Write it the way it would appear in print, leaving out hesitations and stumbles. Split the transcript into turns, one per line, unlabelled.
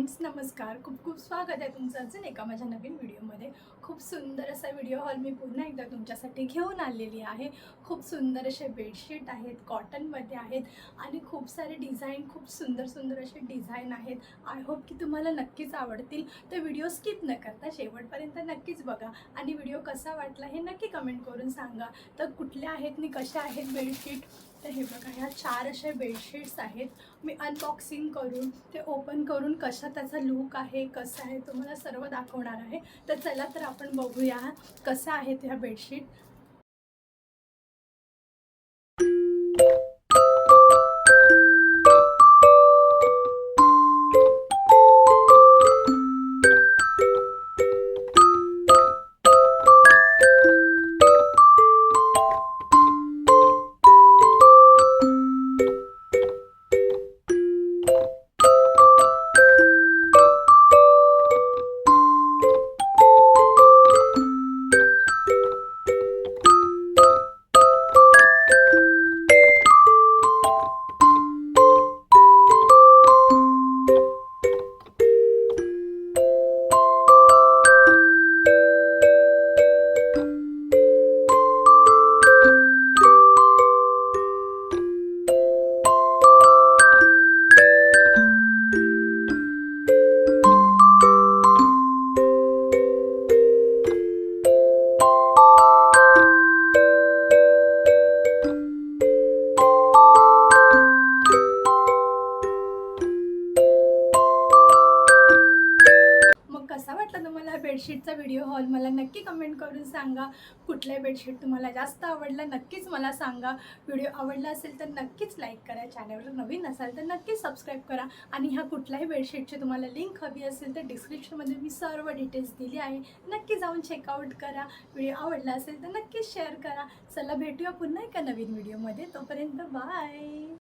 Friends, नमस्कार. खूप खूप स्वागत आहे तुमचं अजून एका माझ्या नवीन व्हिडिओमध्ये. खूप सुंदर असा व्हिडिओ हॉल मी पुन्हा एकदा तुमच्यासाठी घेऊन आलेली आहे. खूप सुंदर असे बेडशीट आहेत, कॉटनमध्ये आहेत आणि खूप सारे डिझाईन, खूप सुंदर सुंदर असे डिझाईन आहेत. आय होप की तुम्हाला नक्कीच आवडतील. तर व्हिडिओ स्किप न करता शेवटपर्यंत नक्कीच बघा आणि व्हिडिओ कसा वाटला हे नक्की कमेंट करून सांगा. तर कुठल्या आहेत आणि कशा आहेत बेडशीट, तर हे बघा, ह्या 4 अशा बेडशीट्स आहेत. मी अनबॉक्सिंग करून ते ओपन करून कशा त्याचा लूक आहे, कसं आहे, तुम्हाला सर्व दाखवणार आहे. तर चला तर आपण बघूया कसं आहेत ह्या बेडशीट. मग कसा वाटला तुम्हाला बेडशीटचा व्हिडिओ हॉल, मला नक्की कमेंट करून सांगा. कुठल्या बेडशीट तुम्हाला जास्त आवडला नक्कीच मला सांगा. व्हिडिओ आवडला असेल तर नक्कीच लाईक करा. चॅनलवर नवीन असाल तर नक्कीच सबस्क्राईब करा. आणि ह्या कुठल्याही बेडशीटची तुम्हाला लिंक हवी असेल तर डिस्क्रिप्शनमध्ये मी सर्व डिटेल्स दिली आहे. नक्की जाऊन चेकआउट करा. व्हिडिओ आवडला असेल तर नक्कीच शेअर करा. चला भेटूया पुन्हा एका नवीन व्हिडिओमध्ये. तोपर्यंत बाय.